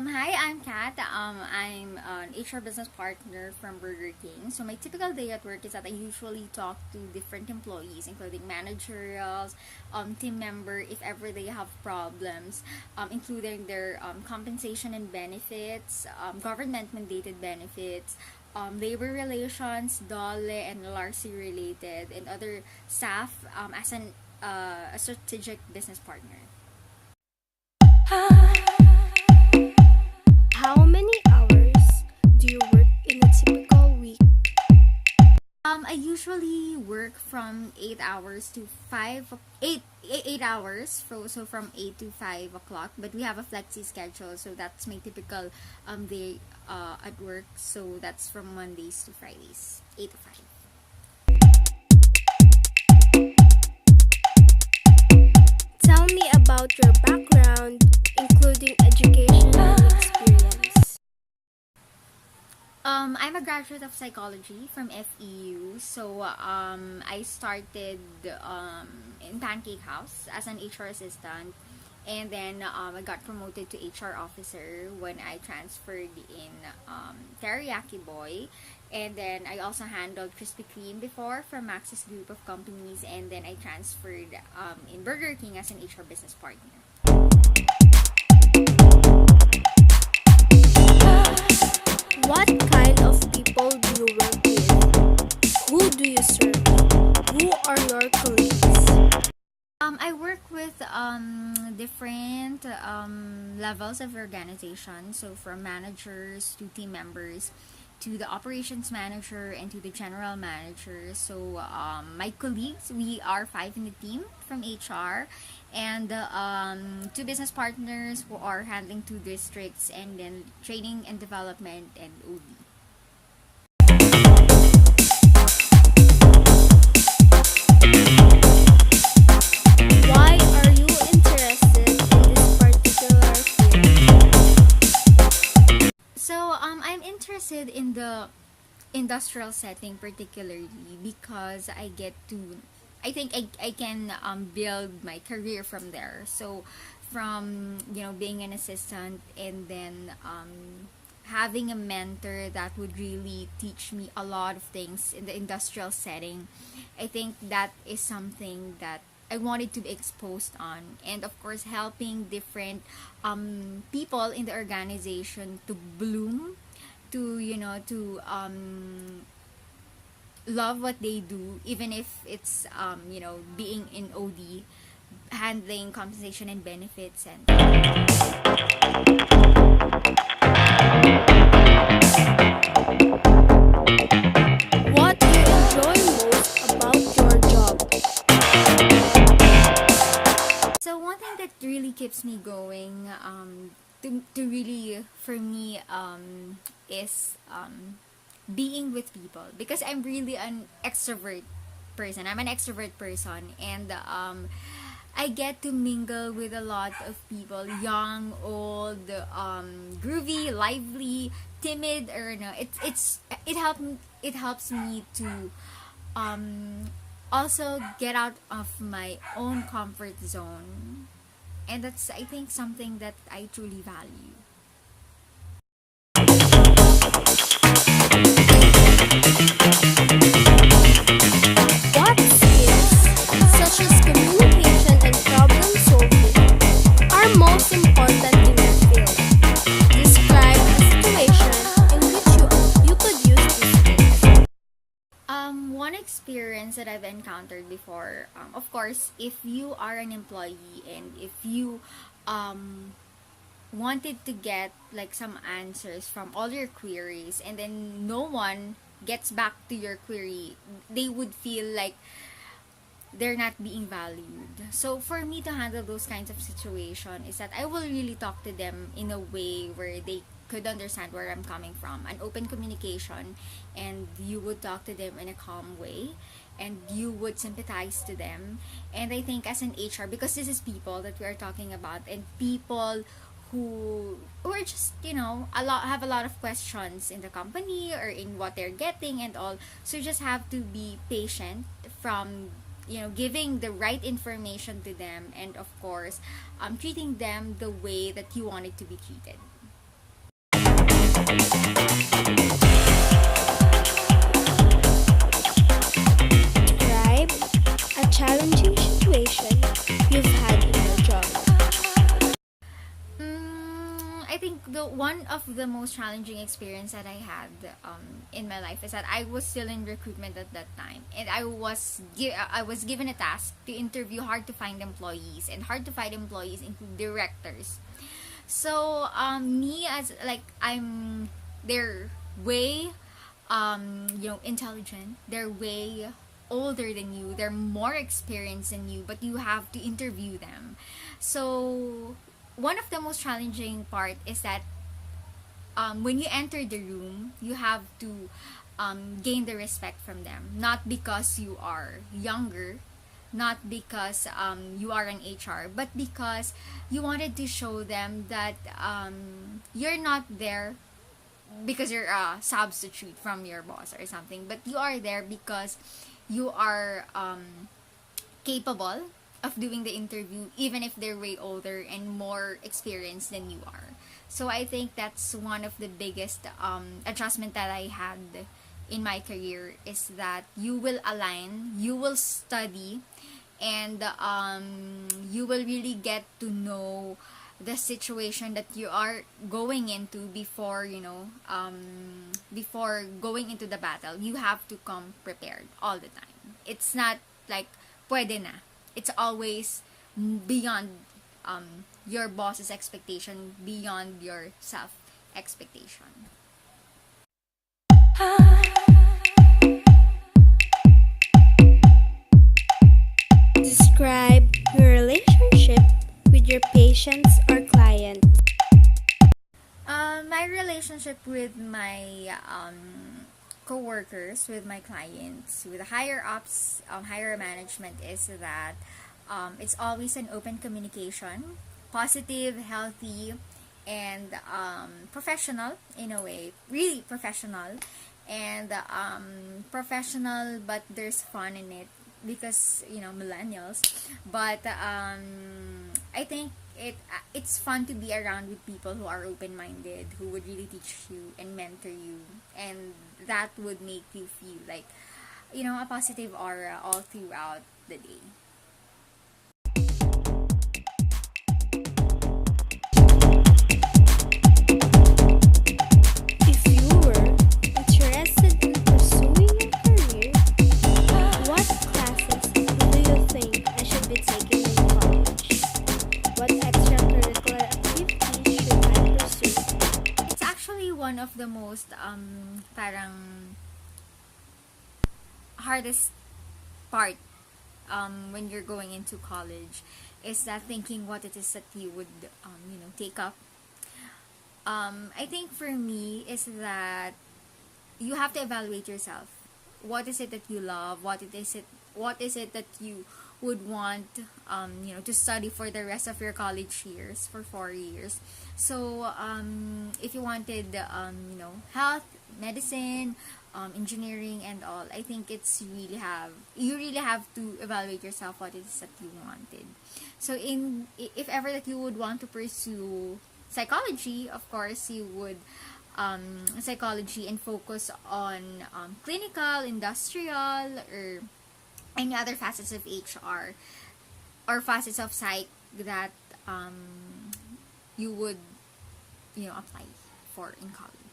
Hi, I'm Kat. I'm an HR business partner from Burger King. So my typical day at work is that I usually talk to different employees, including managerials, team member, if ever they have problems, including their compensation and benefits, government mandated benefits, labor relations, DOLE and LARCI related, and other staff as a strategic business partner. How many hours do you work in a typical week? I usually work from 8 hours to 8 hours, so from 8 to 5 o'clock. But we have a flexi schedule, so that's my typical day at work. So that's from Mondays to Fridays, 8 to 5. Tell me about your background, including education and experience. I'm a graduate of psychology from FEU. So I started in Pancake House as an HR assistant, and then I got promoted to HR officer when I transferred in Teriyaki Boy, and then I also handled Krispy Kreme before from Maxis Group of Companies, and then I transferred in Burger King as an HR business partner. What kind of people do you work with? Who do you serve? Who are your colleagues? I work with different levels of organization, so from managers to team members to the operations manager and to the general manager. So my colleagues, we are five in the team from HR, and two business partners who are handling two districts, and then training and development and OD. Why are you interested in this particular field? So I'm interested in the industrial setting particularly because I think I can build my career from there. So from being an assistant, and then having a mentor that would really teach me a lot of things in the industrial setting, I think that is something that I wanted to be exposed on, and of course helping different people in the organization to bloom, to love what they do, even if it's being in OD, handling compensation and benefits and What do you enjoy most about your job? so one thing that really keeps me going, to really for me is being with people, because I'm really an extrovert person. I'm an extrovert person, and I get to mingle with a lot of people, young, old, groovy, lively, timid, or no. It helps me to um, also get out of my own comfort zone, and that's, I think, something that I truly value. What skills, such as communication and problem solving, are most important in your field? Describe a situation in which you could use these skills. One experience that I've encountered before, of course, if you are an employee and if you um, wanted to get like some answers from all your queries, and then no one gets back to your query, they would feel like they're not being valued. So for me to handle those kinds of situation is that I will really talk to them in a way where they could understand where I'm coming from, an open communication, and you would talk to them in a calm way, and you would sympathize to them. And I think as an HR, because this is people that we are talking about, and people who are just have a lot of questions in the company or in what they're getting and all, so you just have to be patient from giving the right information to them, and of course treating them the way that you want it to be treated. Describe a challenging situation you've had in your job. I think the one of the most challenging experience that I had in my life is that I was still in recruitment at that time, and I was given a task to interview hard to find employees, and hard to find employees include directors. So me as like they're way intelligent. They're way older than you. They're more experienced than you, but you have to interview them. So one of the most challenging part is that when you enter the room, you have to gain the respect from them. Not because you are younger, not because you are an HR, but because you wanted to show them that you're not there because you're a substitute from your boss or something, but you are there because you are capable of doing the interview, even if they're way older and more experienced than you are. So I think that's one of the biggest adjustment that I had in my career, is that you will align, you will study, and you will really get to know the situation that you are going into before before going into the battle. You have to come prepared all the time. It's not like pwede na. It's always beyond your boss's expectation, beyond your self expectation. Describe your relationship with your patients or clients. My relationship with my co-workers, with my clients, with the higher ups, higher management, is that it's always an open communication, positive, healthy, and professional in a way, really professional, and professional, but there's fun in it because millennials. But I think it's fun to be around with people who are open-minded, who would really teach you and mentor you, and that would make you feel like a positive aura all throughout the day. If you were interested in pursuing a career, what classes do you think I should be taking in college? What extracurricular activities should I pursue? It's actually one of the most parang hardest part when you're going into college, is that thinking what it is that you would take up. I think for me is that you have to evaluate yourself. What is it that you love? What is it that you would want to study for the rest of your college years, for 4 years? So if you wanted health, medicine, engineering, and all, I think you really have to evaluate yourself what it is that you wanted. So if ever that you would want to pursue psychology, of course you would psychology, and focus on clinical, industrial, or any other facets of HR or facets of psych that you would apply for in college.